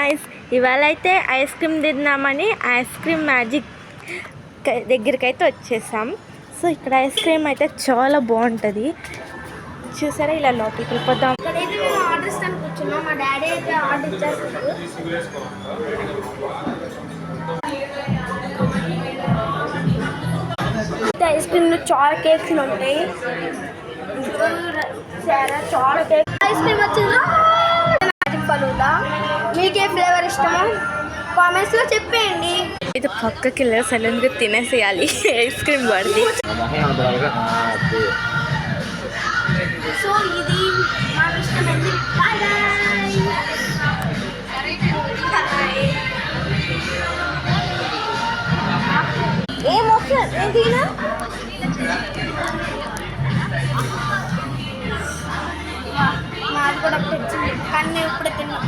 Guys, ఇవాళ అయితే ice cream తిందామని ఐస్ క్రీమ్ మ్యాజిక్ దగ్గరికి అయితే వచ్చేసాం. సో ఇక్కడ ఐస్ క్రీమ్ అయితే చాలా బాగుంటుంది. చూసారా, ఇలా లోపలికి వెళ్ళిపోతాం. ఇక్కడైతే మేము ఆర్డర్ ఇస్తాను కూర్చున్నాం. మా డాడీ అయితే ఆర్డర్ ఇచ్చేస్తారు. ఐస్ క్రీమ్లో చాలా కేక్స్ ఉంటాయి. చాలా కేక్ ఐస్ క్రీమ్ వచ్చిందా మ్యాజిక్ ఫలూదా. మీకే ఫ్లేవర్ ఇష్టమో కామెంట్స్లో చెప్పేయండి. అయితే పక్కకి వెళ్ళి సైలెంట్గా తినేసేయాలి ఐస్ క్రీమ్ పడితే. సో ఇది మాకు ఇష్టమైంది. ఏం ఆప్షన్ ఏంటినా మాది కూడా తెచ్చింది, కానీ మేము ఇప్పుడే తిన్నాం.